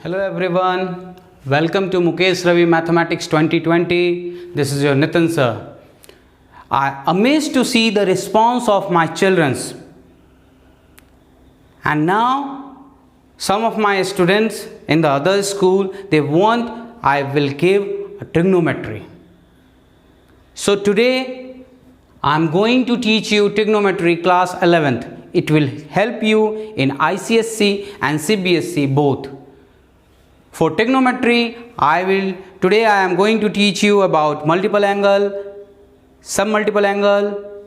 Hello everyone, welcome to Mukesh Ravi Mathematics 2020. This is your Nitin sir. I am amazed to see the response of my children. And now some of my students in the other school, they want I will give a trigonometry. So today I am going to teach you trigonometry class 11th. It will help you in ICSE and CBSE both. For trigonometry, today I am going to teach you about multiple angle, submultiple angle,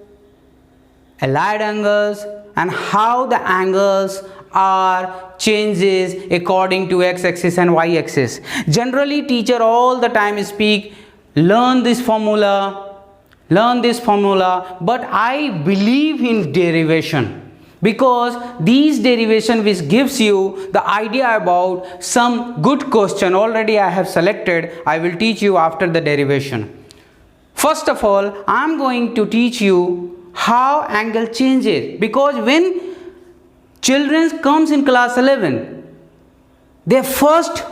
allied angles, and how the angles are changes according to x-axis and y-axis. Generally, teacher all the time speak, learn this formula, but I believe in derivation. Because these derivation which gives you the idea about some good question already I have selected, I will teach you after the derivation. First of all, I am going to teach you how angle changes, because when children comes in class 11, their first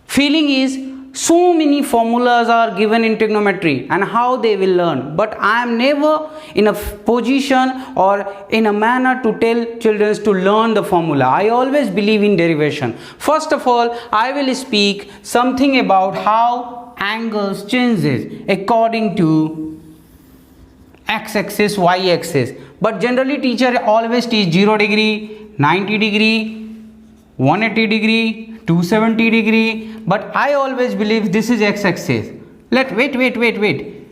feeling is so many formulas are given in trigonometry and how they will learn. But I am never in a position or in a manner to tell children to learn the formula. I always believe in derivation. First of all, I will speak something about how angles changes according to x-axis, y-axis. But generally teacher always teach 0 degree, 90 degree, 180 degree, 270 degree, but I always believe this is x-axis. Wait.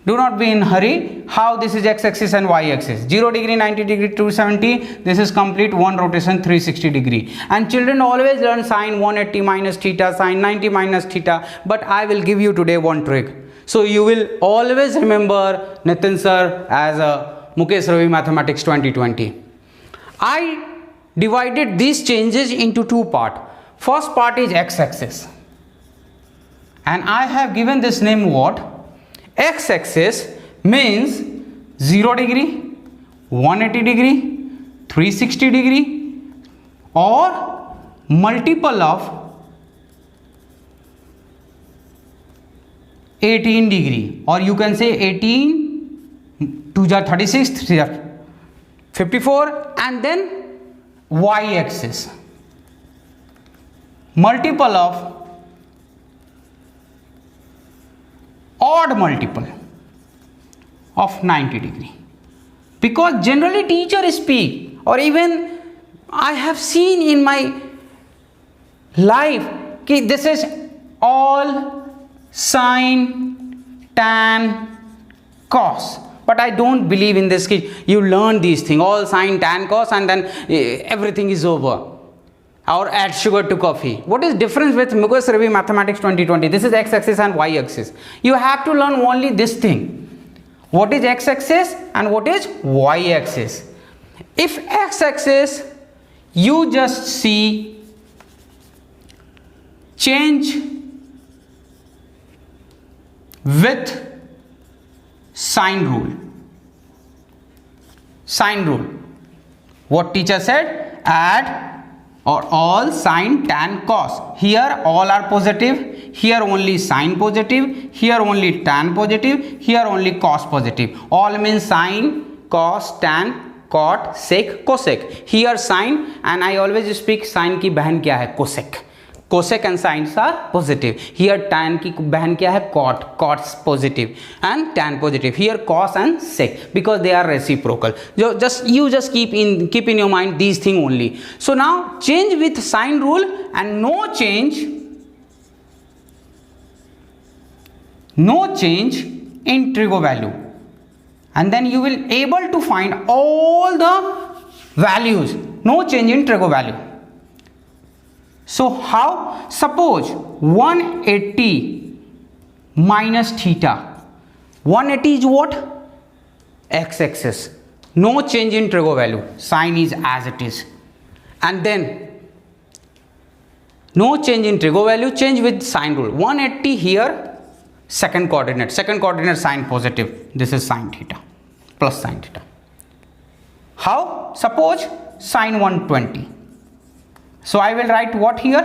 Do not be in hurry. How this is x-axis and y-axis? 0 degree, 90 degree, 270. This is complete one rotation, 360 degree. And children always learn sine 180 minus theta, sine 90 minus theta. But I will give you today one trick. So you will always remember Nitin sir as a Mukesh Ravi Mathematics 2020. I divided these changes into two parts. First part is x-axis, and I have given this name what? X-axis means 0 degree, 180 degree, 360 degree, or multiple of 18 degree, or you can say 18 2 are 36, 3 are 54, and then y-axis multiple of odd multiple of 90 degree. Because generally teacher speak, or even I have seen in my life, this is all sine, tan, cos. But I don't believe in this. You learn these things, all sine, tan, cos, and then everything is over. Or add sugar to coffee. What is difference with Mukesh Ravi Mathematics 2020? This is x-axis and y-axis. You have to learn only this thing. What is x-axis and what is y-axis? If x-axis, you just see change with sine rule. Sine rule. What teacher said? Add or all sine, tan, cos. Here all are positive, here only sine positive, here only tan positive, here only cos positive. All means sine, cos, tan, cot, sec, cosec. Here sine, and I always speak sine की बहन क्या है? Cosec. Cosec and sines are positive. Here tan की बहन क्या है? Cot. Cot's positive and tan positive. Here cos and sec, because they are reciprocal. You just keep in your mind these things only. So now change with sine rule and no change in trigo value, and then you will able to find all the values. No change in trigo value. So how? Suppose 180 minus theta. 180 is what? X-axis. No change in trigo value. Sine is as it is. And then no change in trigo value, change with sine rule. 180 here, second coordinate sine positive. This is sine theta plus sine theta. How? Suppose sine 120. So I will write what here?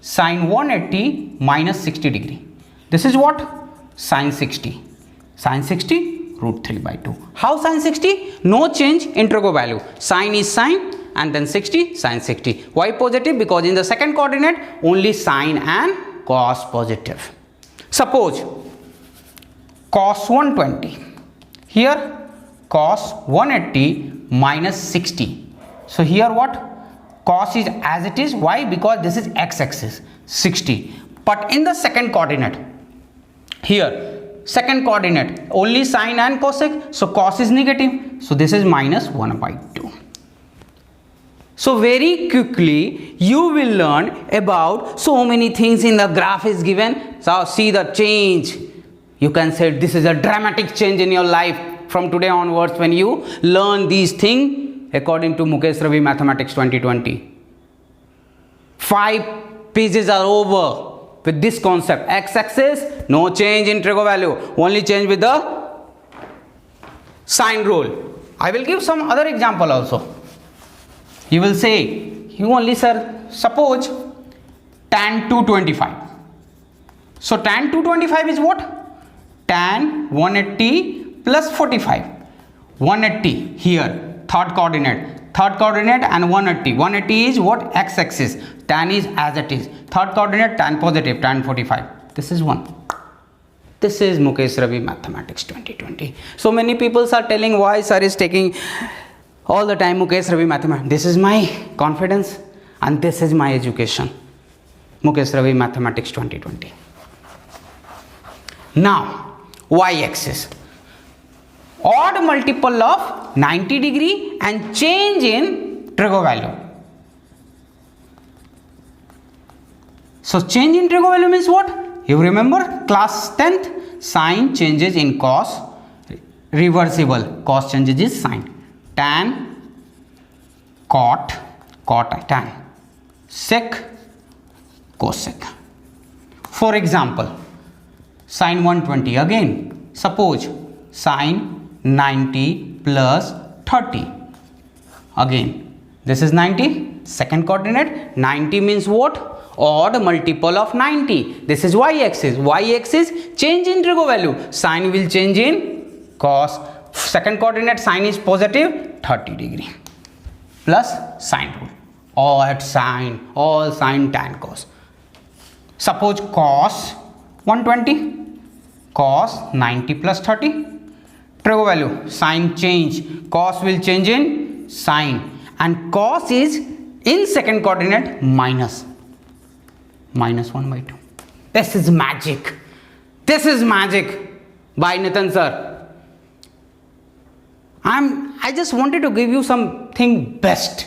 Sine 180 minus 60 degree. This is what? Sine 60. Sine 60 root 3 by 2. How sine 60? No change in integral value. Sine is sine and then 60 sine 60. Why positive? Because in the second coordinate only sine and cos positive. Suppose cos 120. Here cos 180 minus 60. So here what? Cos is as it is. Why? Because this is x-axis 60. But in the second coordinate, here second coordinate only sine and cosec, so cos is negative, so this is minus 1 by 2. So very quickly you will learn about so many things in the graph is given. So see the change. You can say this is a dramatic change in your life from today onwards when you learn these things according to Mukesh Ravi Mathematics 2020. 5 pages are over with this concept. X-axis, no change in integral value, only change with the sine rule. I will give some other example also. You will say, you only sir, suppose tan 225. So tan 225 is what? Tan 180 plus 45. 180 here, third coordinate and 180. 180 is what? X-axis. Tan is as it is. Third coordinate, tan positive, tan 45. This is 1. This is Mukesh Ravi Mathematics 2020. So many people are telling why sir is taking all the time Mukesh Ravi Mathematics. This is my confidence and this is my education. Mukesh Ravi Mathematics 2020. Now, y-axis. Odd multiple of 90 degree and change in integral value. So change in integral value means what? You remember class 10th, sine changes in cos, reversible, cos changes in sine, tan, cot, tan, sec, cosec. For example, sine 120 again, suppose sine 90 plus 30. Again, this is 90, second coordinate, 90 means what? Odd multiple of 90. This is y-axis. Y-axis change in integral value. Sine will change in cos. Second coordinate sine is positive 30 degree plus sine rule. All sine tan cos. Suppose cos 120, cos 90 plus 30. Integral value sine change. Cos will change in sine and cos is in second coordinate minus 1 by 2. This is magic. This is magic by Nitin sir. I just wanted to give you something best.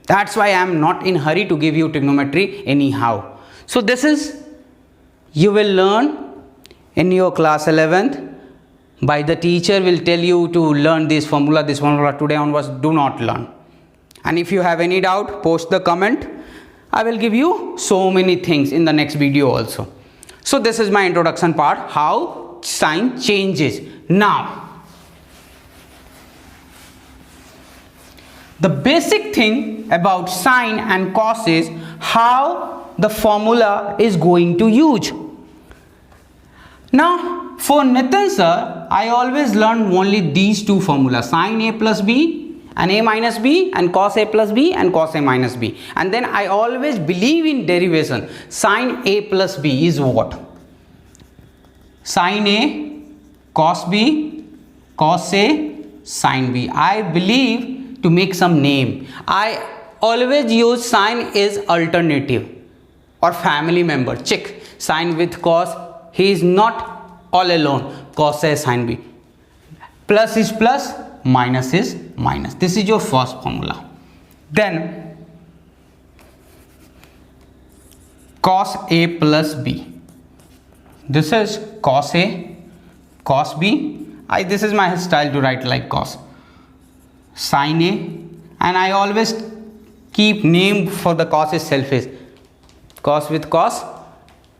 That's why I am not in hurry to give you trigonometry anyhow. So this is, you will learn in your class 11th. By the teacher will tell you to learn this formula today onwards. Do not learn. And if you have any doubt, post the comment. I will give you so many things in the next video also. So this is my introduction part, how sine changes. Now, the basic thing about sine and cos is how the formula is going to use. Now, for Nitin sir, I always learn only these two formulas, sine A plus B and A minus B and cos A plus B and cos A minus B. And then I always believe in derivation. Sine A plus B is what? Sine A cos B, cos A sine B. I believe to make some name. I always use sine is alternative or family member. Check. Sine with cos. He is not all alone. Cos A sine B. Plus is plus, minus is minus. This is your first formula. Then cos A plus B. This is cos A, cos B. This is my style to write like cos. Sin A, and I always keep name for the cos is selfish. Cos with cos,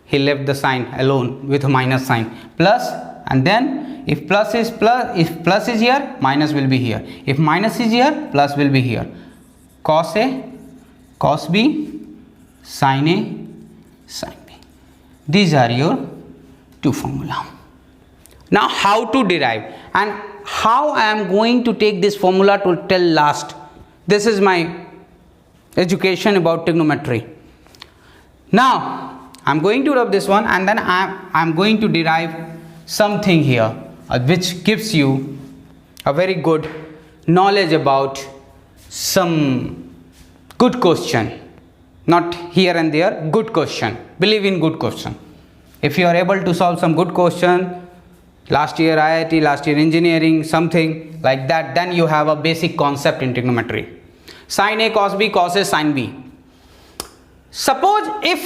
he left the sign alone with a minus sign. Plus, and then if plus is here, minus will be here. If minus is here, plus will be here. Cos A cos B, sin A, sin B. These are your two formula. Now how to derive and how I am going to take this formula to till last. This is my education about trigonometry. Now I am going to rub this one and then I am going to derive something here which gives you a very good knowledge about some good question. Not here and there, good question. Believe in good question. If you are able to solve some good question, last year IIT, last year engineering, something like that, then you have a basic concept in trigonometry. Sin A, cos B, cos A, sin B. Suppose if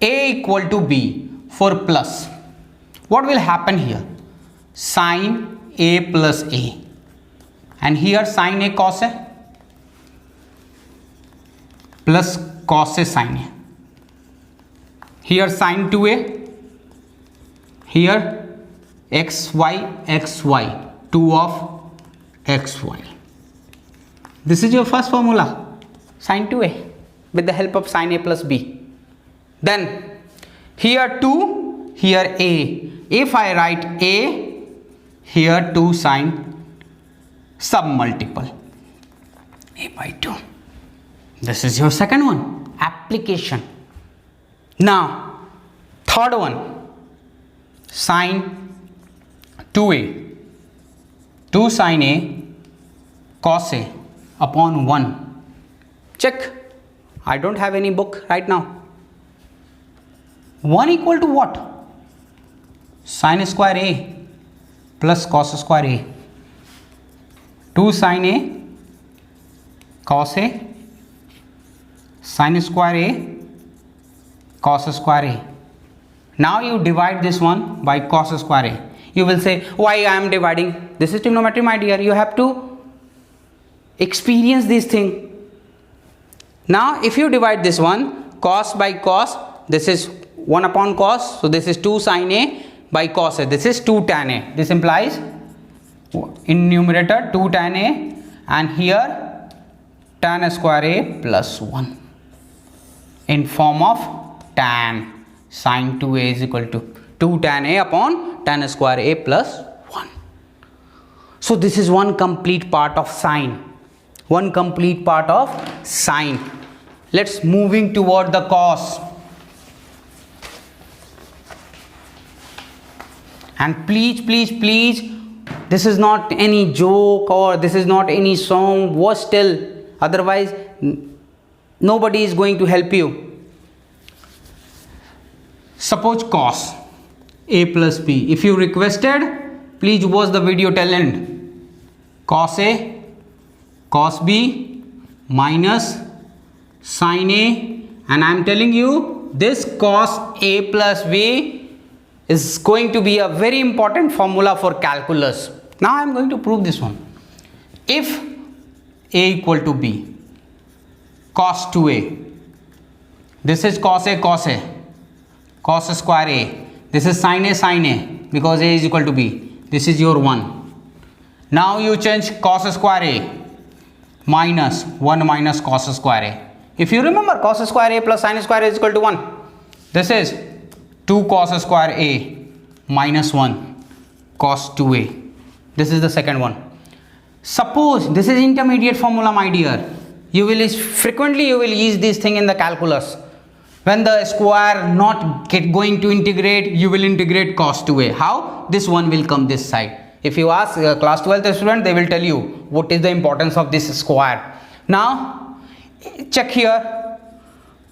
A equal to B for plus, what will happen here? Sin A plus A, and here sin A cos A plus cos A sin A. Here sin 2A, here xy 2 of xy. This is your first formula, sin 2A with the help of sin A plus B. Then here 2, here A. If I write A, here 2 sin submultiple A by 2. This is your second one, application. Now third one, sin 2A, 2 sin A cos A upon 1. Check, I don't have any book right now. 1 equal to what? Sin square A plus cos square A. 2 sin A cos A sin square A cos square A. Now you divide this one by cos square A. You will say, why I am dividing? This is trigonometry, my dear. You have to experience this thing. Now if you divide this one, cos by cos, this is 1 upon cos. So this is 2 sin A by cos A. This is 2 tan A. This implies in numerator 2 tan A, and here tan square A plus 1 in form of tan. Sin 2A is equal to 2 tan A upon tan square A plus 1. So this is one complete part of sine. One complete part of sine. Let's moving toward the cos. And please, this is not any joke or this is not any song. Worse still, otherwise nobody is going to help you. Suppose cos A plus B. If you requested, please watch the video till end. Cos A cos B minus sin A, and I am telling you this cos A plus B is going to be a very important formula for calculus. Now I am going to prove this one. If A equal to B, cos 2A, this is cos A cos square A, this is sin A because A is equal to B. This is your 1. Now you change cos square A minus 1 minus cos square A. If you remember, cos square A plus sin square A is equal to 1. This is 2 cos square A minus 1 cos 2A. This is the second one. Suppose this is intermediate formula, my dear. You will frequently use this thing in the calculus. When the square not going to integrate, you will integrate cos 2A. How? This one will come this side. If you ask class 12th student, they will tell you what is the importance of this square. Now check here,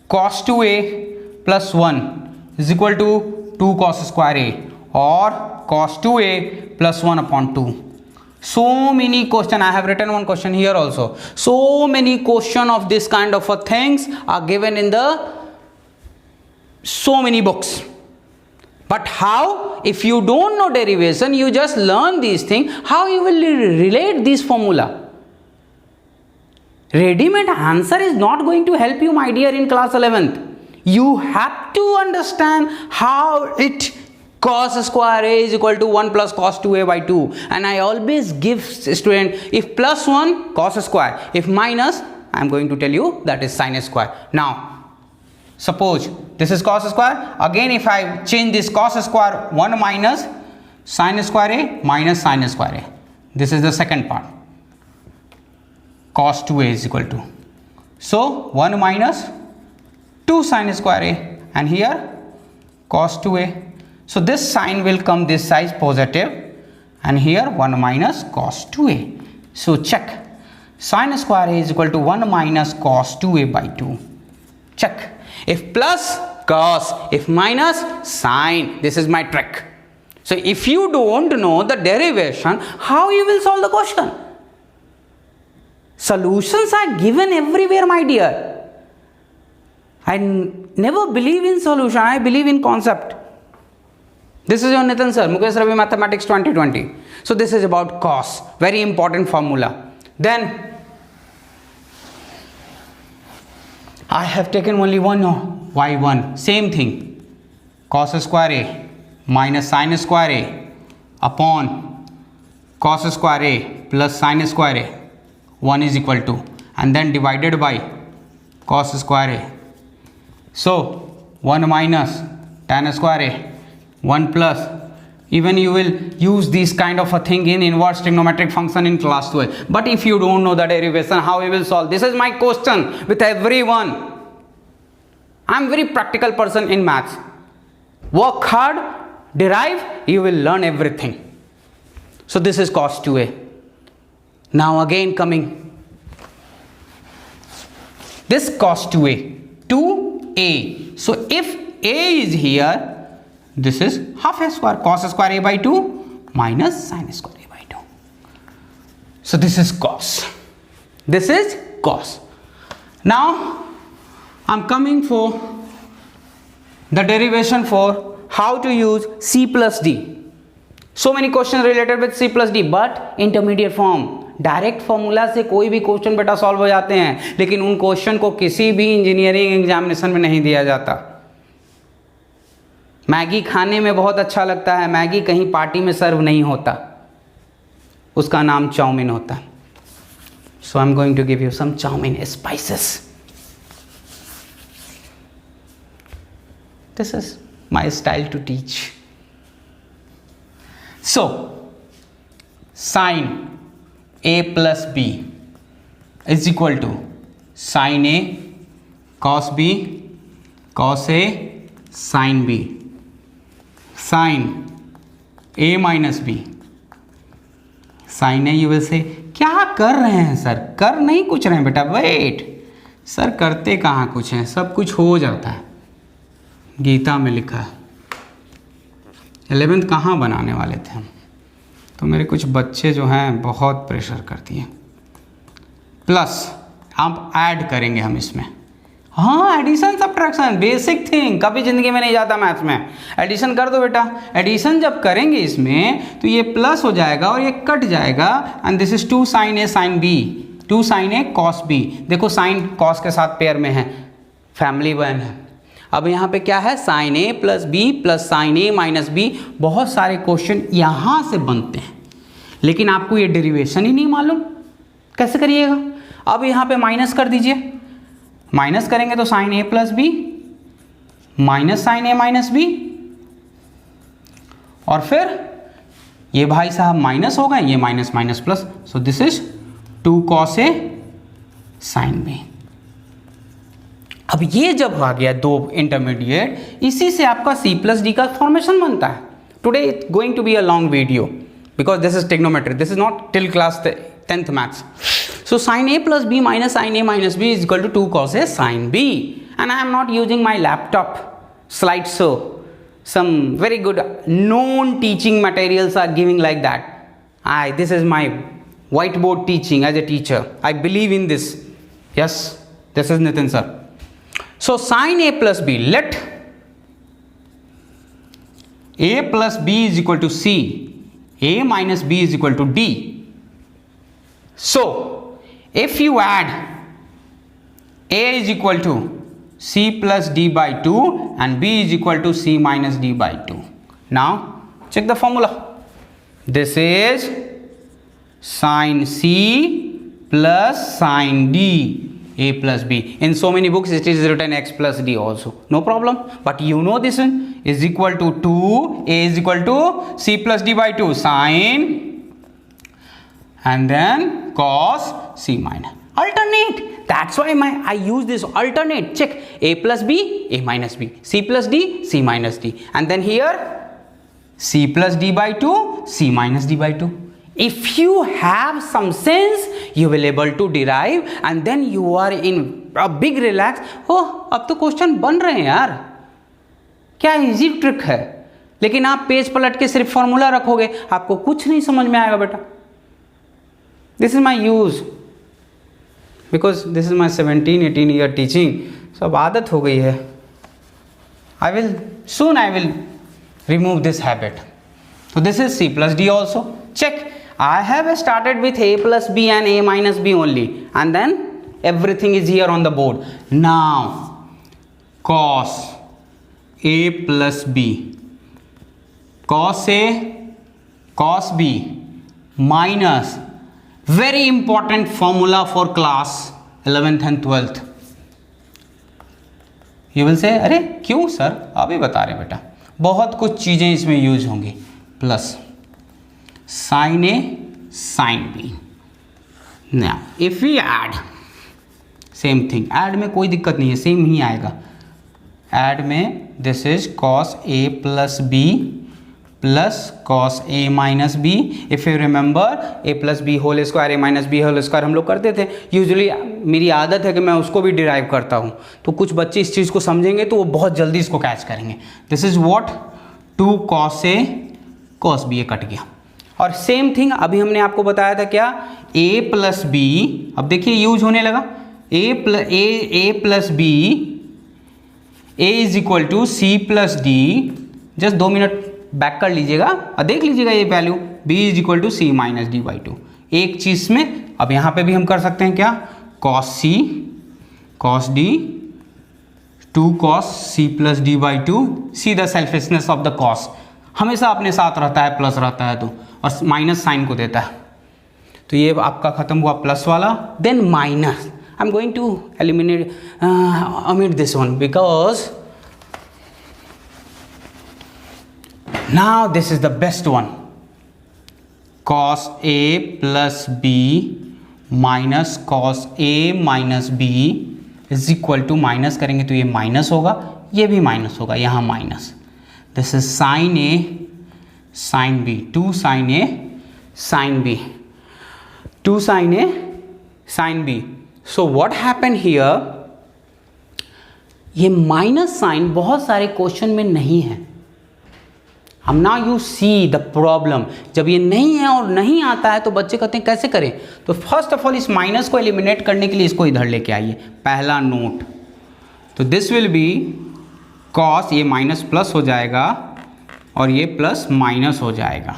cos 2A plus 1 is equal to 2 cos square A, or cos 2A plus 1 upon 2. So many question, I have written one question here also. So many question of this kind of things are given in the so many books. But how? If you don't know derivation, you just learn these things, how you will relate this formula? Ready-made answer is not going to help you, my dear, in class 11th. You have to understand how it cos square A is equal to 1 plus cos 2A by 2. And I always give student, if plus 1 cos square, if minus I am going to tell you that is sine square. Now, suppose this is cos square. Again, if I change this cos square, 1 minus sine square a minus sine square a. This is the second part. Cos 2a is equal to. So, 1 minus 2 sine square a, and here cos 2a. So, this sign will come this side positive, and here 1 minus cos 2a. So, check. Sine square a is equal to 1 minus cos 2a by 2. Check. If plus, cos. If minus, sine. This is my trick. So, if you don't know the derivation, how you will solve the question? Solutions are given everywhere, my dear. I never believe in solution. I believe in concept. This is your Nitin sir, Mukesh Ravi Mathematics 2020. So, this is about cos. Very important formula. Then, I have taken only one y1. Same thing. Cos square a minus sine square a upon cos square a plus sine square a. 1 is equal to, and then divided by cos square a. So, 1 minus tan square a, 1 plus. Even you will use this kind of a thing in inverse trigonometric function in class 12. But if you don't know the derivation, how you will solve? This is my question with everyone. I am very practical person in maths. Work hard, derive, you will learn everything. So, this is cos 2a. Now again coming, this cos 2a, 2a. So, if a is here, this is half a square, cos square a by 2 minus sine square a by 2. So, this is cos. This is cos. Now, I am coming for the derivation for how to use C plus D. So many questions related with C plus D, but intermediate form. Direct formula से कोई भी question बेटा solve हो जाते हैं, लेकिन उन question को किसी भी इंजीनियरिंग एग्जामिनेशन में नहीं दिया जाता. मैगी खाने में बहुत अच्छा लगता है, मैगी कहीं पार्टी में सर्व नहीं होता, उसका नाम चाउमीन होता है. So I am going to give you some chowmein spices. This is my style to teach. So sine a plus b is equal to sin a cos b cos a sin b. Sin a minus b sin a. You will say क्या कर रहे हैं sir? कर नहीं कुछ रहे हैं बेटा, वेट. सर करते कहाँ कुछ हैं, सब कुछ हो जाता है. गीता में लिखा है. 11th कहाँ बनाने वाले थे हम, तो मेरे कुछ बच्चे जो हैं बहुत प्रेशर करती हैं. प्लस अब ऐड करेंगे हम इसमें. हाँ, एडिशन सब्ट्रैक्शन बेसिक थिंग, कभी ज़िंदगी में नहीं जाता मैथ्स में. एडिशन कर दो बेटा. एडिशन जब करेंगे इसमें तो ये प्लस हो जाएगा और ये कट जाएगा, and this is 2 sin a sin b, 2 sin a cos b. देखो साइन कॉस के साथ पेयर में है, फैमिली वन है. अब यहाँ पे क्या है, sign a plus b plus sine a minus B. बहुत सारे क्वेश्चन यहाँ से बनते हैं, लेकिन आपको ये डेरिवेशन ही नहीं मालूम, कैसे करिएगा. अब यहाँ पे माइनस कर दीजिए. माइनस करेंगे तो sine a plus b minus sine a minus b, और फिर ये भाई साहब माइनस हो गए, ये minus minus plus. So this is 2 cos a sine b. अब ये जब आ गया दो इंटरमीडिएट, इसी से आपका C प्लस डी का फॉर्मेशन बनता है. Today it's going to be a long video because this is trigonometry, this is not till class 10th maths. So sin a plus b minus sin a minus b is equal to 2 cos a sin b, and I am not using my laptop slideshow. Some very good known teaching materials are giving like that. This is my whiteboard teaching as a teacher. I believe in this. Yes, this is Nitin sir. So sin a plus b, let a plus b is equal to c, a minus b is equal to d. So if you add a is equal to c plus d by 2 and b is equal to c minus d by 2. Now check the formula. This is sin c plus sin d a plus b. In so many books it is written x plus d also, no problem, but you know this one is equal to 2, a is equal to c plus d by 2 sine and then cos c minus. Alternate, that's why I use this alternate. Check, a plus b, a minus b, c plus d, c minus d, and then here c plus d by 2, c minus d by 2. If you have some sense, you will able to derive and then you are in a big relax. oh, अब तो question बन रहे हैं यार, क्या easy trick है. लेकिन आप पेज पलट के सिर्फ फॉर्मूला रखोगे, आपको कुछ नहीं समझ में आएगा बेटा. This is my use, because this is my 17-18 year teaching. So अब आदत हो गई है. I will remove this habit. So this is c plus d also. Check, I have started with a plus b and a minus b only, and then everything is here on the board. Now cos a plus b, cos a, cos b minus very important formula for class 11th and 12th. You will say, अरे क्यों sir, अभी बता रहे बेटा, बहुत कुछ चीज़ें इसमें यूज होंगी. Plus sine a sine b. Now if we add, same thing, add में कोई दिक्कत नहीं है, सेम ही आएगा. ऐड में this is cos a plus b plus cos a minus b. If you remember a plus b whole square, A minus b whole square हम लोग करते थे. यूजुअली मेरी आदत है कि मैं उसको भी डिराइव करता हूँ, तो कुछ बच्चे इस चीज़ को समझेंगे तो वो बहुत जल्दी इसको कैच करेंगे. This is what, 2 cos a cos b, a cut गया. और सेम थिंग अभी हमने आपको बताया था क्या, ए प्लस बी. अब देखिए यूज होने लगा, A plus B, A is equal to C plus D. Just 2 minute back कर लीजिएगा और देख लीजिएगा ये value, b is equal to C minus D by 2. एक चीज़ में अब यहाँ पे भी हम कर सकते हैं क्या, cos c cos d, 2 cos c plus d by 2. See the selfishness of the cos, हमेशा अपने साथ रहता है, प्लस रहता है तो, और माइनस साइन को देता है. तो ये आपका खत्म हुआ प्लस वाला. Then minus, I am going to eliminate omit this one because now this is the best one. Cos a plus b minus cos a minus b is equal to, minus करेंगे तो ये minus होगा, ये भी minus होगा, यहाँ minus. This is sine a sine b, 2 sine a sine b, 2 sine a sine b. So what happen here, ये minus sine बहुत सारे क्वेश्चन में नहीं है. हम ना यू सी द प्रॉब्लम, जब ये नहीं है और नहीं आता है तो बच्चे कहते हैं कैसे करें. तो फर्स्ट ऑफ ऑल इस माइनस को एलिमिनेट करने के लिए इसको इधर लेके आइए. पहला नोट, तो दिस विल बी कॉस, ये माइनस प्लस हो जाएगा और ये प्लस माइनस हो जाएगा,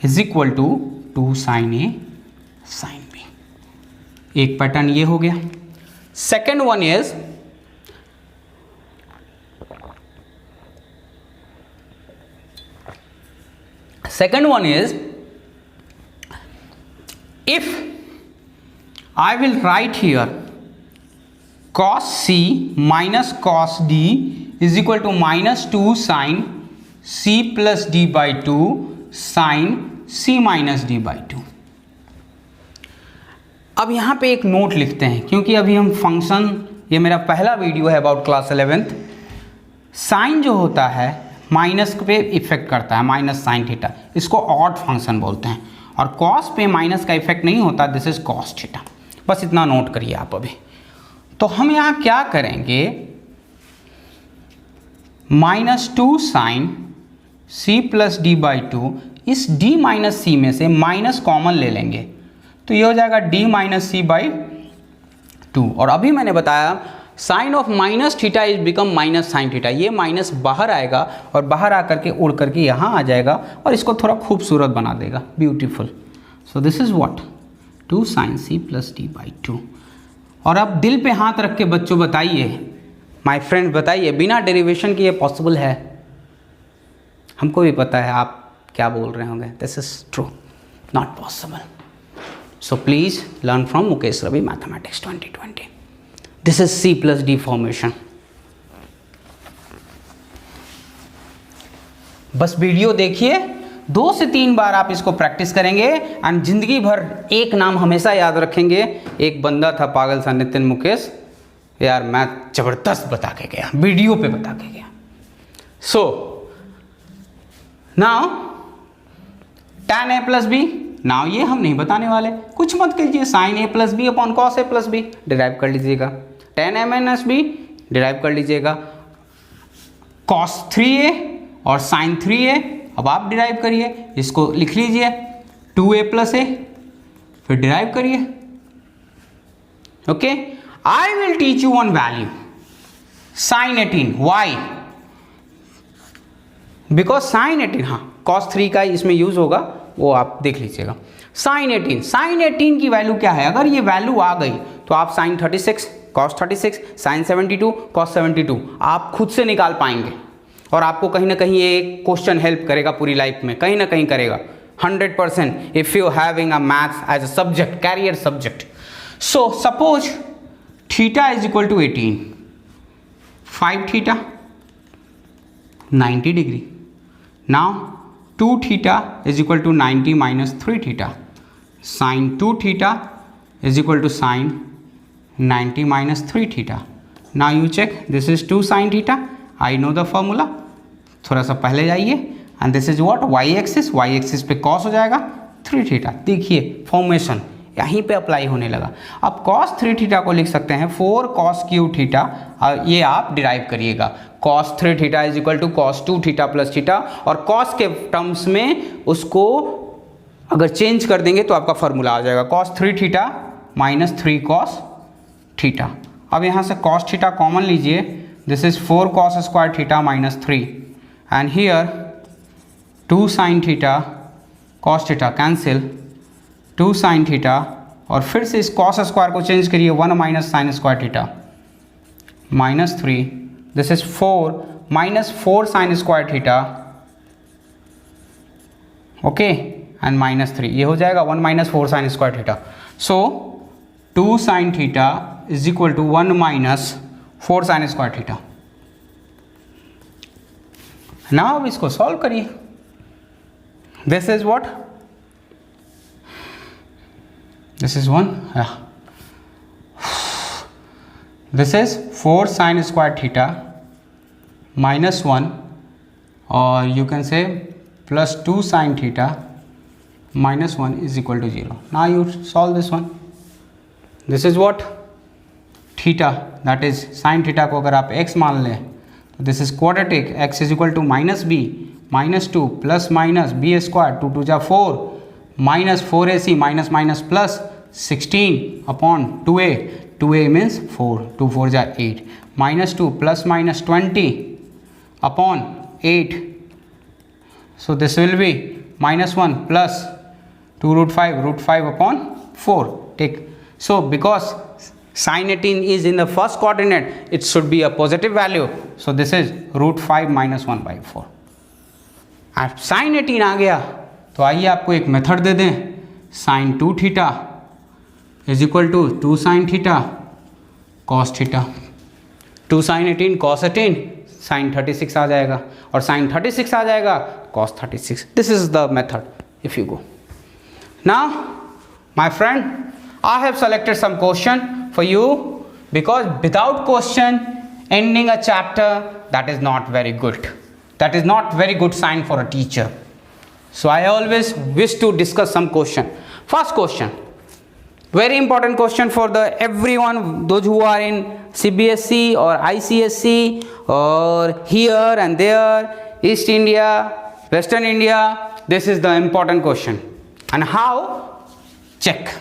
is equal to 2 sine a sine b. एक पैटर्न ये हो गया. Second one is, second one is, if I will write here cos c minus cos d is equal to minus 2 sin c plus d by 2 sin c minus d by 2. अब यहाँ पे एक note लिखते हैं, क्योंकि अभी हम function, ये मेरा पहला वीडियो है अबाउट क्लास 11th. साइन जो होता है माइनस पे इफेक्ट करता है, माइनस साइन थीटा, इसको ऑड फंक्शन बोलते हैं. और कॉस पे माइनस का इफेक्ट नहीं होता, दिस इज कॉस थीटा. बस इतना नोट करिए आप अभी. तो हम यहाँ क्या करेंगे, minus 2 sine c plus d by 2, इस डी माइनस सी में से माइनस कॉमन ले लेंगे तो ये हो जाएगा डी माइनस सी बाई 2. और अभी मैंने बताया sine of minus theta is become minus sine theta. ये माइनस बाहर आएगा और बाहर आकर के उड़ करके यहाँ आ जाएगा और इसको थोड़ा खूबसूरत बना देगा, beautiful. So this is what, 2 sine c plus d by 2. और अब दिल पे हाथ रख के बच्चों बताइए, माय फ्रेंड बताइए, बिना डेरिवेशन के ये पॉसिबल है? हमको भी पता है आप क्या बोल रहे होंगे, this is true, not possible. So please learn from Mukesh Ravi Mathematics 2020. This is C plus D formation. बस वीडियो देखिए, 2 से 3 बार आप इसको प्रैक्टिस करेंगे एंड जिंदगी भर एक नाम हमेशा याद रखेंगे। एक बंदा था पागल सा, नितिन मुकेश, यार मैथ जबरदस्त बता के गया, वीडियो पे बता के गया। So now tan a plus b, now ये हम नहीं बताने वाले, कुछ मत कीजिए, sin a plus b upon cos a plus b derive कर लीजिएगा, tan a minus b derive कर लीजिएगा, cos 3a और sin 3a अब आप डिराइव करिए, इसको लिख लीजिए 2a प्लस a, फिर डिराइव करिए। Okay, I will teach you one value sin 18, why? Because sin 18, हाँ cos 3 का इसमें यूज होगा, वो आप देख लीजिएगा। sin 18 की वैल्यू क्या है? अगर ये वैल्यू आ गई तो आप sin 36 cos 36 sin 72 cos 72 आप खुद से निकाल पाएंगे, और आपको कहीं ना कहीं ये क्वेश्चन हेल्प करेगा पूरी लाइफ में, कहीं ना कहीं करेगा 100% if you having a maths as a subject, career subject. So suppose theta is equal to 18, 5 theta 90 degree, now 2 theta is equal to 90 minus 3 theta, sine 2 theta is equal to sine 90 minus 3 theta. Now you check, this is 2 sine theta, I know the formula, थोड़ा सा पहले जाइए, and this is what, y axis पे cos हो जाएगा 3 theta. देखिए formation यहीं पे अप्लाई होने लगा। अब cos 3 थीटा को लिख सकते हैं 4 cos क्यू थीटा, ये आप डिराइव करिएगा, cos 3 theta is equal to cos 2 theta plus theta, और cos के टर्म्स में उसको अगर चेंज कर देंगे तो आपका फॉर्मूला आ जाएगा cos 3 theta minus 3 cos theta. अब यहाँ से cos थीटा कॉमन लीजिए, this is 4 cos square theta minus 3, and here 2 sine theta cos theta cancel, 2 sine theta, और फिर से इस cos स्क्वायर को चेंज करिए, 1 minus sine square theta minus 3, this is 4 minus 4 sine square theta, okay, and minus 3, ये हो जाएगा 1 minus 4 sine square theta. So 2 sine theta is equal to 1 minus 4 sine square theta. Now अब इसको solve करिए, this is what, this is 1, yeah, this is 4 sin square theta minus 1, or you can say plus 2 sin theta minus 1 is equal to 0. Now you solve this one, this is what, theta, that is sin theta को अगर आप x मान लें तो this is quadratic, x is equal to minus b minus 2 plus minus b square, 2 2 जा 4 minus 4ac minus minus plus 16 upon 2a, 2a means 4, 2 4 जा 8 minus 2 plus minus 20 upon 8, so this will be minus 1 plus 2 root 5 upon 4, take, so because sin 18 is in the first coordinate, it should be a positive value, so this is root 5 minus 1 by 4। अब sin 18 आ गया तो आइए आपको एक method दे दें, sine 2 theta is equal to 2 sine theta cos theta, 2 sine 18 cos 18 sine 36 आ जाएगा, और साइन 36 आ जाएगा cos 36। This is the method if you go. Now my friend, I have selected some question for you, because without question ending a chapter, that is not very good, that is not very good sign for a teacher. So I always wish to discuss some question. First question, very important question for the everyone, those who are in CBSE or ICSE or here and there, East India, Western India. This is the important question. And how? Check.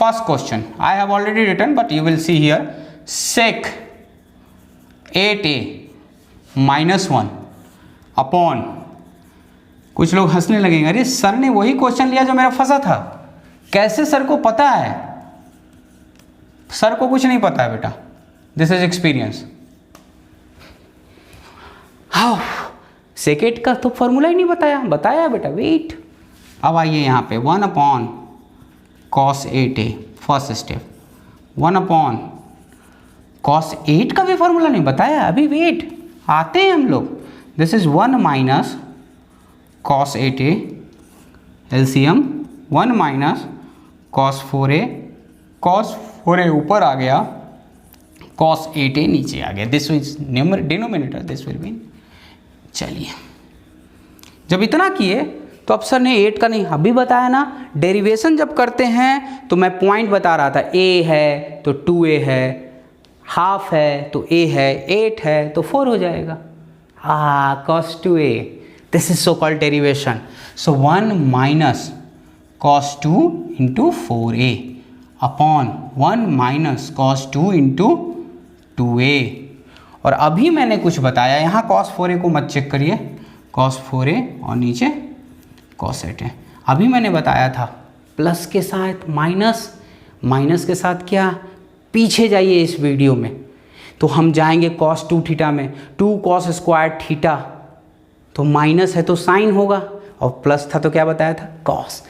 First question I have already written, but you will see here, sec 8a minus 1 upon, कुछ लोग हंसने लगेंगे, अरे sir ने वही question लिया जो मेरा फंसा था, कैसे सर को पता है? सर को कुछ नहीं पता है बेटा, दिस इज एक्सपीरियंस। हाउ सेकेट का तो फॉर्मूला ही नहीं बताया बेटा, वेट। अब आइए यहाँ पे 1 upon cos 8a, first step, 1 upon cos 8 का भी फॉर्मूला नहीं बताया अभी, वेट आते हैं हम लोग। This is 1 minus cos 8a, LCM 1 minus cos 4a, cos 4a ऊपर आ गया, cos 8a नीचे आ गया, this is denominator, this will B. चलिए जब इतना किए तो अफसर ने 8 का नहीं अभी बताया ना, डेरिवेशन जब करते हैं तो मैं पॉइंट बता रहा था, a है तो 2a है, हाफ है तो a है, 8 है तो 4 हो जाएगा। cos 2a, this is so called derivation. So 1 minus cos 2 into 4a upon 1 minus cos 2 into 2a। और अभी मैंने कुछ बताया, यहाँ cos 4a को मत चेक करिए, cos 4a और नीचे cos 8a। अभी मैंने बताया था प्लस के साथ माइनस, माइनस के साथ क्या, पीछे जाइए इस वीडियो में तो हम जाएंगे cos 2 थीटा में, 2 cos स्क्वायर थीटा, तो माइनस है तो साइन होगा, और प्लस था तो क्या बताया था, cos।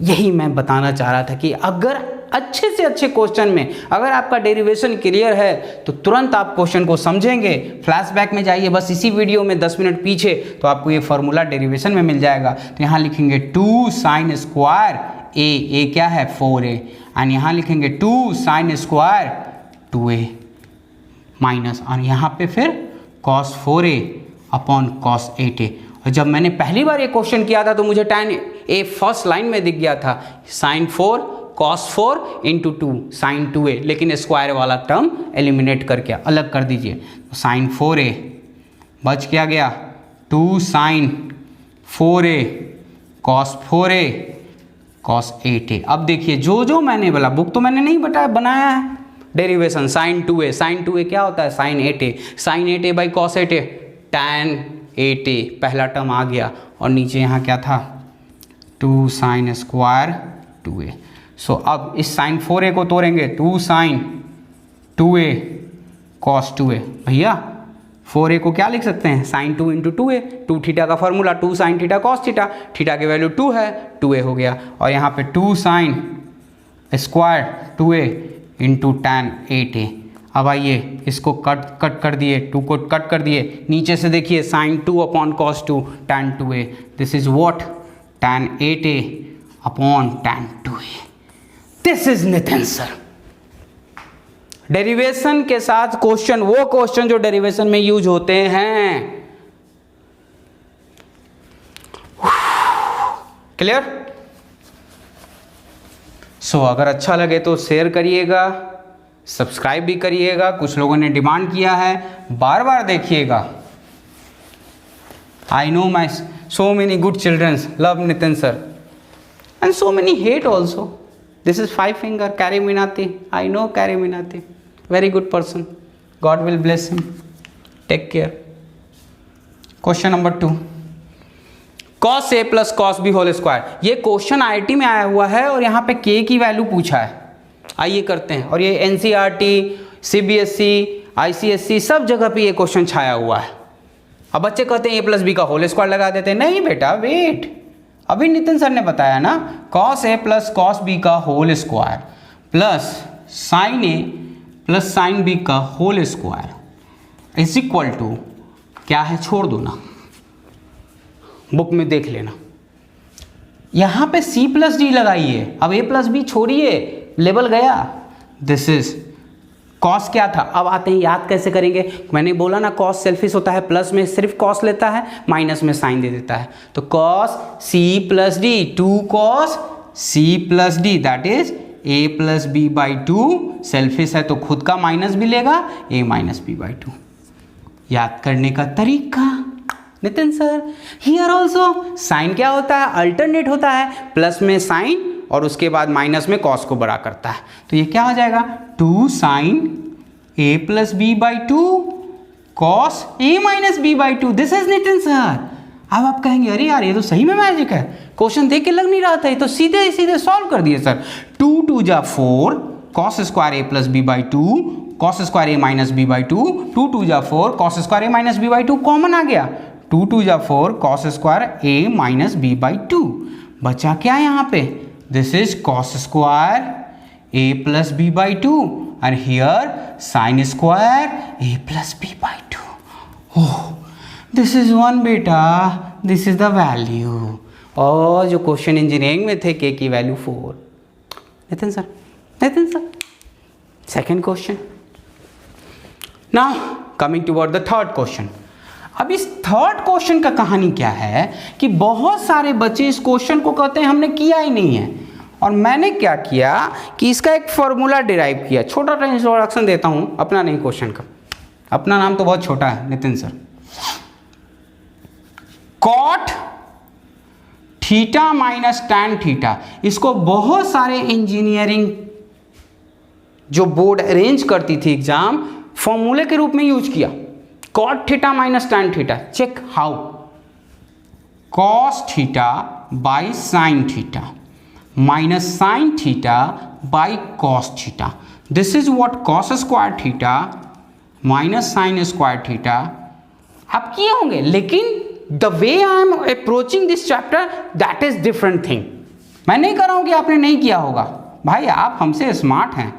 यही मैं बताना चाह रहा था कि अगर अच्छे से अच्छे क्वेश्चन में अगर आपका डेरिवेशन क्लियर है तो तुरंत आप क्वेश्चन को समझेंगे। फ्लैशबैक में जाइए बस इसी वीडियो में 10 मिनट पीछे, तो आपको ये फार्मूला डेरिवेशन में मिल जाएगा। तो यहाँ लिखेंगे 2 साइन स्क्वायर a क्या है 4a, एंड यहाँ लिखेंगे 2 साइन स्क्वायर 2a माइनस, और यहाँ पे फिर cos 4a upon cos 8a। और जब मैंने पहली बार ये क्वेश्चन किया था तो मुझे tan a फर्स्ट लाइन में दिख गया था, sin 4 cos 4 into 2 sin 2a, लेकिन स्क्वायर वाला टर्म एलिमिनेट करके अलग कर दीजिए, तो sin 4a बच क्या गया 2 sin 4a cos 4a cos 8a। अब देखिए जो जो मैंने बोला, बुक तो मैंने नहीं बनाया है, डेरिवेशन sin 2a क्या होता है sin 8a, sin 8a by cos 8a, tan 8a पहला टर्म आ गया, और नीचे यहाँ क्या था 2 sin स्क्वायर 2a। सो अब इस sin 4a को तोड़ेंगे, 2 sin 2a cos 2a, भैया 4a को क्या लिख सकते हैं sin 2 इंटू 2a, 2 थीटा का formula 2 sin theta cos theta, theta की वैल्यू 2 है, 2a हो गया, और यहाँ पे 2 sin square 2a into tan 8a। अब आइए इसको कट कर दिए, 2 को कट कर दिए, नीचे से देखिए sin 2 upon cos 2 tan 2a, this is what tan 8a upon tan 2a। This is Nitin sir. Derivation के साथ क्वेश्चन, वो क्वेश्चन जो डेरिवेशन में यूज होते हैं। क्लियर? सो अगर अच्छा लगे तो शेयर करिएगा, सब्सक्राइब भी करिएगा, कुछ लोगों ने डिमांड किया है, बार बार देखिएगा। I know my so many good children love Nitin sir and so many hate also. This is 5 finger Kari Minati. I know Kari Minati, very good person, God will bless him, take care. Question number 2, cos a plus cos b whole square. ये question IIT में आया हुआ है और यहाँ पे k की value पूछा है। आइए करते हैं, और ये NCERT, CBSE, ICSE सब जगह पे ये क्वेश्चन छाया हुआ है। अब बच्चे कहते हैं a प्लस बी का होल स्क्वायर लगा देते हैं, नहीं बेटा वेट, अभी नितिन सर ने बताया ना, cos a plus cos b का whole square plus sin a plus sin b का whole square is equal to क्या है, छोड़ दो ना, बुक में देख लेना। यहाँ पे c प्लस डी लगाइए, अब a प्लस बी छोड़िए, लेवल गया। दिस इज कॉस क्या था, अब आते हैं याद कैसे करेंगे। मैंने बोला ना कॉस सेल्फिश होता है, प्लस में सिर्फ कॉस लेता है, माइनस में साइन दे देता है। तो cos c plus d, 2 cos c plus d that is a plus B by 2। Selfish है तो खुद का माइनस भी लेगा, ए माइनस बी बाई 2। याद करने का तरीका Nitin sir, here also sine क्या होता है, अल्टरनेट होता है, प्लस में साइन और उसके बाद माइनस में कॉस को बड़ा करता है। तो ये क्या हो जाएगा, 2 sine a plus B by 2 cos a minus B by 2। This is Nitin sir. अब आप कहेंगे अरे यार ये तो सही में मैजिक है, क्वेश्चन देख के लग नहीं रहा था, ये तो सीधे सीधे सॉल्व कर दिए सर। 2 2 जा 4 cos square A plus B by 2 cos square A minus B by 2, 2 2 जा 4 cos square A minus B by 2 common आ गया, 2 2 जा 4 cos square A minus B by 2। बचा क्या यहाँ पे, this is cos square a plus b by 2 and here sin square a plus b by 2. Oh, this is 1 beta, this is the value. और जो question engineering में थे k की value 4. Nitin sir second question. Now coming toward the third question. अब इस third question का कहानी क्या है कि बहुत सारे बच्चे इस क्वेश्चन को कहते हैं हमने किया ही नहीं है, और मैंने क्या किया कि इसका एक फॉर्मूला डिराइव किया. छोटा सा इंट्रोडक्शन देता हूं, अपना नहीं क्वेश्चन का, अपना नाम तो बहुत छोटा है Nitin sir. Cot theta minus tan theta, इसको बहुत सारे इंजीनियरिंग जो बोर्ड अरेंज करती थी एग्जाम, फॉर्मूले के रूप में यूज किया. Cot theta minus tan theta. Check how. Cos theta by sine theta minus sine theta by cos theta. This is what cos square theta minus sine square theta. आप किए होंगे, लेकिन the way I am approaching this chapter that is different thing. मैं नहीं कर रहा हूं कि आपने नहीं किया होगा. भाई आप हमसे स्मार्ट हैं,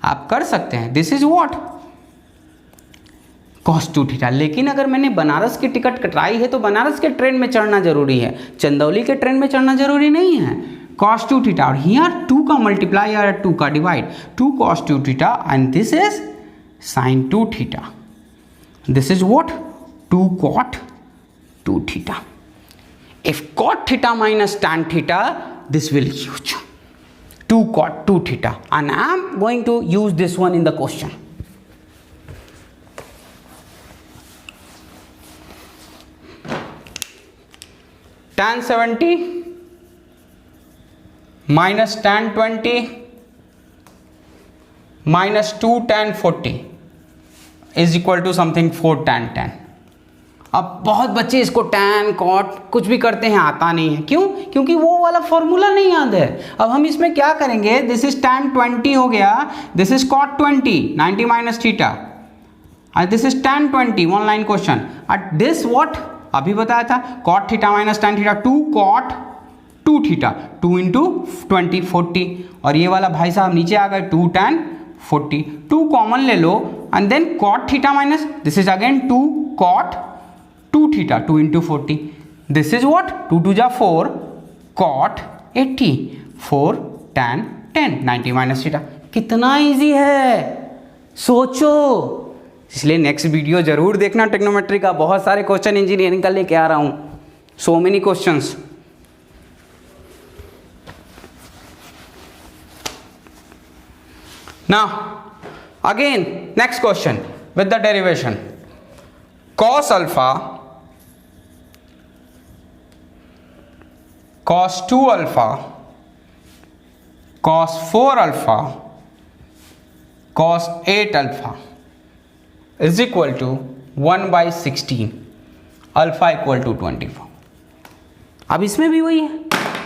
आप कर सकते हैं. This is what cos 2 theta. लेकिन अगर मैंने बनारस की टिकट कटाई है तो बनारस के ट्रेन में चढ़ना जरूरी है, चंदौली के ट्रेन में चढ़ना जरूरी नहीं है. cos 2 थीटा और हियर 2 का मल्टीप्लाई और 2 का divide, 2 cos 2 theta and this is sin 2 theta. This is what 2 cot 2 theta. If cot theta minus tan theta, this will use 2 cot 2 theta, and I am going to use this one in the question. Tan 70 minus tan 20 minus 2 tan 40 is equal to something 4 tan 10. अब बहुत बच्चे इसको tan cot कुछ भी करते हैं, आता नहीं है. क्यों? क्योंकि वो वाला फॉर्मूला नहीं याद है. अब हम इसमें क्या करेंगे, दिस इज टैन 20 हो गया, this is cot 20 90 minus theta, and this is tan 20 one line question. At this what अभी बताया था, cot theta minus tan theta 2 cot 2 theta 2 into 20 40, और ये वाला भाई साहब नीचे आ गए 2 tan 40. 2 कॉमन ले लो and then cot theta minus this is again 2 cot 2 theta 2 into 40. This is what 2 2 जा 4 cot 80 4 tan 10 90 माइनस थीटा. कितना इजी है, सोचो. इसलिए नेक्स्ट वीडियो जरूर देखना ट्रिग्नोमेट्री का. बहुत सारे क्वेश्चन इंजीनियरिंग का लेके आ रहा हूं, so many questions. Now again next question with the derivation. cos alpha cos 2 alpha cos 4 alpha cos 8 alpha is equal to 1 by 16, alpha equal to 24. अब इसमें भी वही है,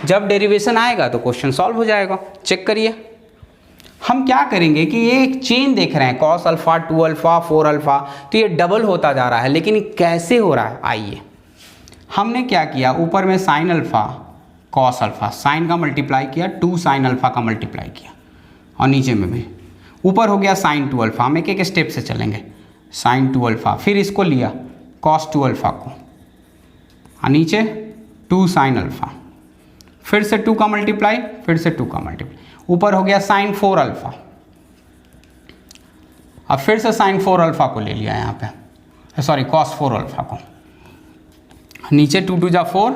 जब डेरिवेशन आएगा तो क्वेश्चन सॉल्व हो जाएगा. चेक करिए. हम क्या करेंगे कि ये एक चेन देख रहे हैं, cos अल्फा 2 अल्फा 4 अल्फा, तो ये डबल होता जा रहा है. लेकिन कैसे हो रहा है, आइए. हमने क्या किया, ऊपर में sine alpha cos alpha, sine का मल्टीप्लाई किया, 2 साइन अल्फा का मल्टीप्लाई किया, और नीचे में भी ऊपर हो गया साइन 2 अल्फा. हम एक एक स्टेप से चलेंगे. साइन 2 अल्फा, फिर इसको लिया cos 2 अल्फा को, और नीचे 2 साइन अल्फा, फिर से 2 का मल्टीप्लाई, फिर से 2 का मल्टीप्लाई, ऊपर हो गया साइन 4 अल्फा. अब फिर से साइन 4 अल्फा को ले लिया यहाँ पे, सॉरी cos 4 अल्फा को, नीचे 2 2 जा 4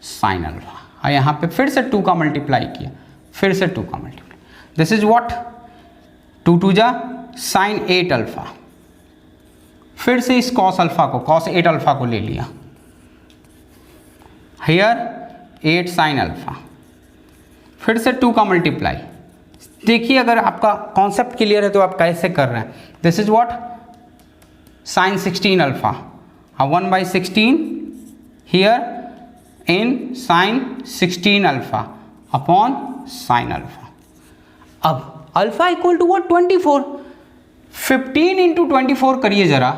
साइन अल्फा, और यहाँ पे फिर से 2 का मल्टीप्लाई किया, फिर से 2 का मल्टीप्लाई. दिस इज व्हाट 2 2 जा साइन 8 अल्फा, फिर से इस cos अल्फा को cos 8 अल्फा को ले लिया, हियर 8 साइन अल्फा, फिर से 2 का मल्टीप्लाई. देखिए अगर आपका कॉन्सेप्ट क्लियर है तो आप कैसे कर रहे हैं. This is what sine 16 alpha, 1 by 16 here in sine 16 alpha upon sine alpha. अब alpha equal to what 24. 15 into 24 करिए जरा,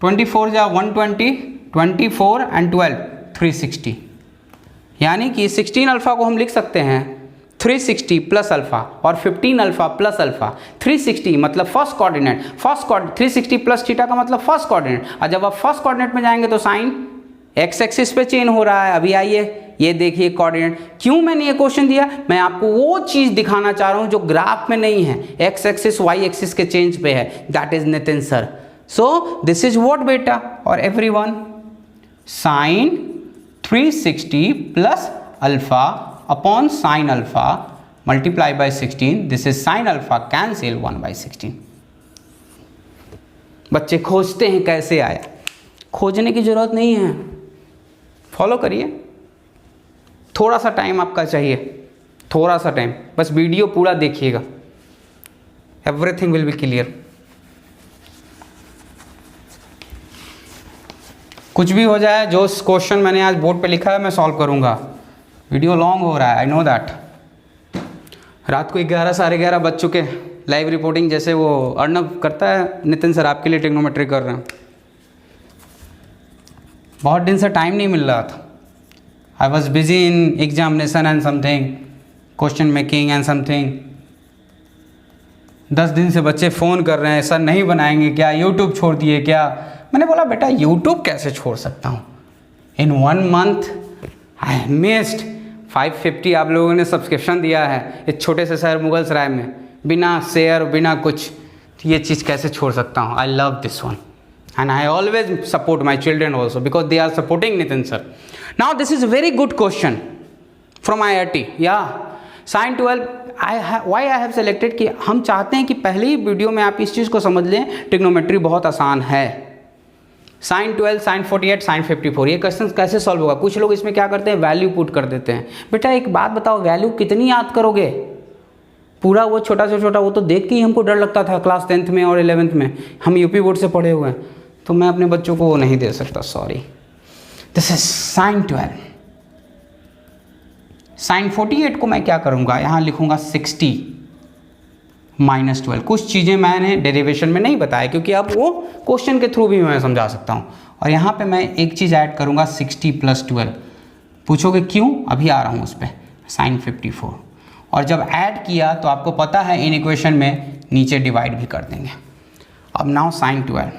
24 जा 120, 24 एंड 12 360, यानी कि 16 अल्फा को हम लिख सकते हैं 360 प्लस अल्फा और 15 अल्फा प्लस अल्फा। 360 मतलब फर्स्ट कोऑर्डिनेट, 360 प्लस थीटा का मतलब फर्स्ट कोऑर्डिनेट, और जब आप फर्स्ट कोऑर्डिनेट में जाएंगे तो साइन एक्स एक्सिस पे चेंज हो रहा है। अभी आइए ये देखिए कोऑर्डिनेट। क्यों मैंने ये क्वेश्चन दिया, मैं आपको वो चीज़ दिखाना चाह रहा हूँ जो ग्राफ में नहीं है, एक्स एक्सिस वाई एक्सिस के चेंज पे है। That is Nitin sir. So this is what बेटा और everyone, sine 360 plus alpha upon sine alpha multiply by 16, this is sine alpha cancel 1/16। बच्चे खोजते हैं कैसे आया, खोजने की जरूरत नहीं है, फॉलो करिए। थोड़ा सा टाइम आपका चाहिए, थोड़ा सा टाइम, बस वीडियो पूरा देखिएगा, एवरीथिंग विल बी क्लियर। कुछ भी हो जाए, जो क्वेश्चन मैंने आज बोर्ड पे लिखा है मैं सॉल्व करूंगा। वीडियो लॉन्ग हो रहा है, आई नो दैट। रात को 11 साढ़े 11 बज चुके, लाइव रिपोर्टिंग जैसे वो अर्नब करता है, नितिन सर आपके लिए ट्रिग्नोमेट्री कर रहे हैं। बहुत दिन से टाइम नहीं मिल रहा था, I was busy in examination and something, question making and something. 10 दिन से बच्चे फ़ोन कर रहे हैं, सर नहीं बनाएंगे क्या, यूट्यूब छोड़ दिए क्या। मैंने बोला बेटा यूट्यूब कैसे छोड़ सकता हूँ, इन 1 मंथ आई मिस्ड 550 आप लोगों ने सब्सक्रिप्शन दिया है इस छोटे से शहर मुगलसराय में, बिना शेयर बिना कुछ, तो ये चीज़ कैसे छोड़ सकता हूँ। I love this one and I always support my children also because they are supporting Nitin sir. Now this is a very good question from IIT. Yeah, sin 12 why I have selected कि हम चाहते हैं कि पहले ही video में आप इस चीज़ को समझ लें, ट्रिग्नोमेट्री बहुत आसान है। sin 12, sin 48, sin 54 ये क्वेश्चन कैसे सॉल्व होगा। कुछ लोग इसमें क्या करते हैं, वैल्यू पुट कर देते हैं। बेटा एक बात बताओ, वैल्यू कितनी याद करोगे, पूरा वो छोटा से छोटा, वो तो देख के ही हमको डर लगता था क्लास 10th में और 11th में, हम यूपी बोर्ड से पढ़े हुए हैं, तो मैं अपने बच्चों को वो नहीं दे सकता, sorry. This is sin 12। sin 48 को मैं क्या करूँगा, यहाँ लिखूँगा 60 माइनस 12। कुछ चीज़ें मैंने डेरिवेशन में नहीं बताया क्योंकि अब वो क्वेश्चन के थ्रू भी मैं समझा सकता हूँ। और यहाँ पे मैं एक चीज़ ऐड करूँगा 60 प्लस 12। पूछोगे क्यों, अभी आ रहा हूँ उस पर, sin 54। और जब ऐड किया तो आपको पता है इन इक्वेशन में नीचे डिवाइड भी कर देंगे। अब नाउ sin 12।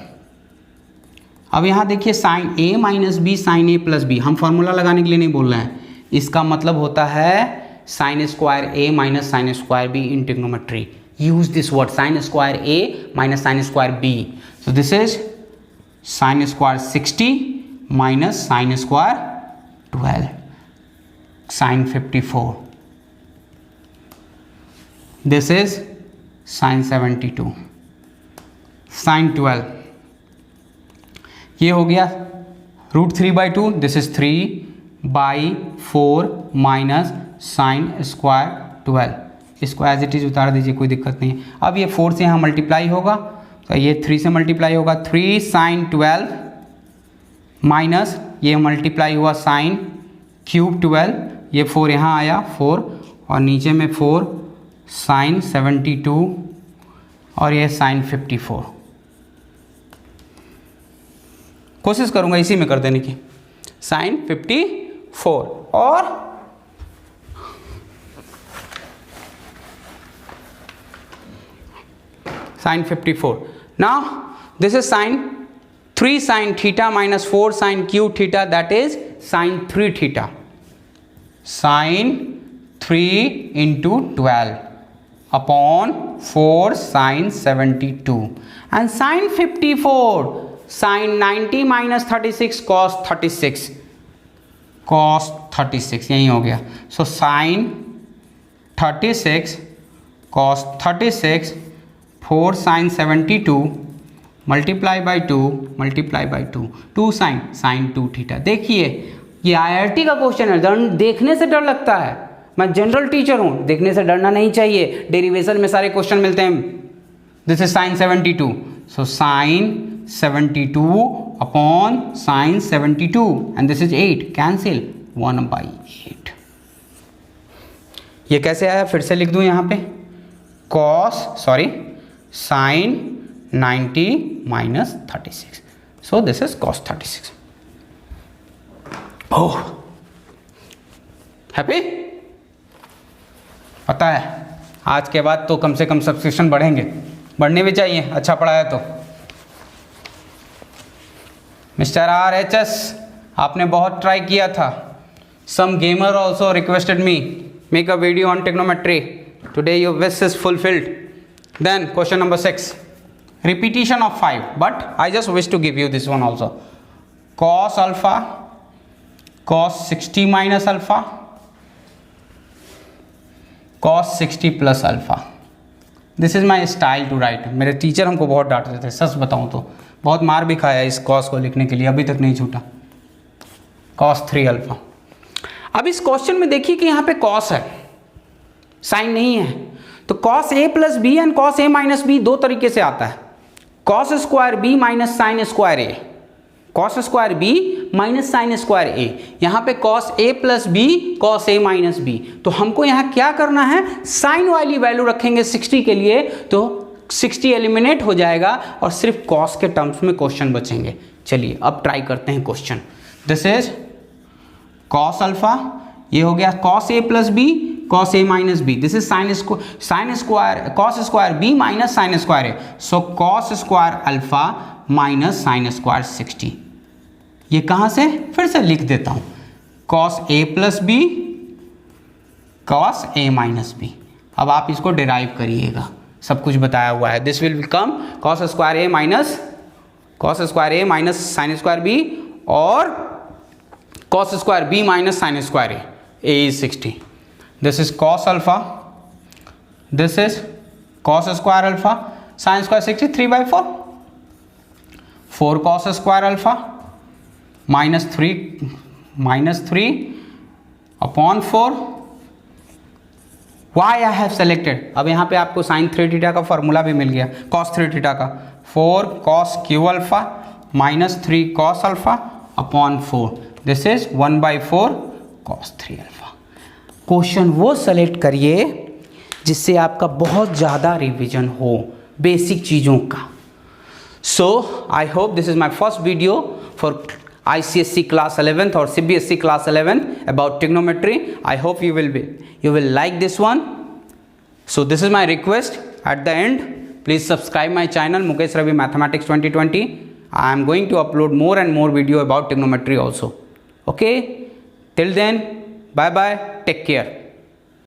अब यहाँ देखिए sine a minus b sine a plus b, हम फॉर्मूला लगाने के लिए नहीं बोल रहे हैं, इसका मतलब होता है sine square a minus sine square b in trigonometry. Use this word sine square a minus sine square b। So this is sine square 60 minus sine square 12 sine 54। This is sine 72 sine 12। ये हो गया √3/2, this is 3/4 minus sine square 12। इसको as it is उतार दीजिए, कोई दिक्कत नहीं। अब ये 4 से यहाँ मल्टीप्लाई होगा तो ये 3 से मल्टीप्लाई होगा, 3 साइन 12 माइनस ये मल्टीप्लाई हुआ साइन क्यूब 12, ये 4 यहाँ आया 4 और नीचे में 4 साइन 72 और ये साइन 54। कोशिश करूंगा इसी में कर देने की, साइन 54 और sine 54। Now this is sine 3 sine theta minus 4 sine cube theta, that is sine 3 theta, sine 3 into 12 upon 4 sine 72 and sine 54 sine 90 minus 36 cos 36, cos 36 यही हो गया। So sine 36 cos 36 4 sine 72 multiply by 2 multiply by 2 2 sine 2 theta. देखिए ये IIT का question है, देखने से डर लगता है, मैं जनरल टीचर हूँ, देखने से डरना नहीं चाहिए, डेरिवेशन में सारे क्वेश्चन मिलते हैं। This is sine 72, so sine 72 upon sine 72 and this is 8, cancel 1/8। ये कैसे आया, फिर से लिख दूं यहाँ पे, sine 90 minus 36, so this is cos 36। Oh happy. पता है आज के बाद तो कम से कम सब्सक्रिप्शन बढ़ेंगे, बढ़ने भी चाहिए, अच्छा पढ़ा है तो। मिस्टर RHS आपने बहुत ट्राई किया था। Some gamer also requested me make a video on trigonometry. Today your wish is fulfilled. Then question number 6, repetition of 5, but I just wish to give you this one also. Cos alpha, cos 60 minus alpha, cos 60 plus alpha. This is my style to write. मेरे teacher हमको बहुत डांटते थे, सच बताऊँ तो बहुत मार भी खाया इस cos को लिखने के लिए, अभी तक नहीं छूटा। cos 3 alpha। अब इस क्वेश्चन में देखिए कि यहाँ पे cos है, साइन नहीं है, तो cos a plus B and cos a minus B दो तरीके से आता है। cos square b minus sine square a, cos square b minus sine square a, यहाँ पे cos a plus b cos a minus b। तो हमको यहाँ क्या करना है, साइन वाली वैल्यू रखेंगे 60 के लिए, तो 60 एलिमिनेट हो जाएगा और सिर्फ cos के टर्म्स में क्वेश्चन बचेंगे। चलिए अब ट्राई करते हैं question. This is cos alpha, ये हो गया cos a plus b cos a minus B, this is sine square cos square b minus sine square a, so cos square alpha minus sine square 60। ये कहाँ से, फिर से लिख देता हूँ, cos a plus B cos a minus B. अब आप इसको डिराइव करिएगा, सब कुछ बताया हुआ है। This will become cos square a minus sine square b और cos square b minus sine square a is 60। This is cos alpha, this is cos square alpha, sin square 60, 3/4, 4 cos square alpha minus 3 upon 4। Why I have selected, अब यहाँ पे आपको sin 3 theta का formula भी मिल गया, cos 3 theta का, 4 cos q alpha minus 3 cos alpha upon 4, this is 1/4 cos 3 alpha। Question वो select करिए जिससे आपका बहुत ज़्यादा रिवीजन हो बेसिक चीज़ों का। So I hope this is my first video for ICSE class 11th और CBSE class 11 about trigonometry. I hope you will like this one. So this is my request at the end, please subscribe my channel Mukesh Ravi mathematics 2020। I am going to upload more and more video about trigonometry also. Okay, till then, bye bye, take care.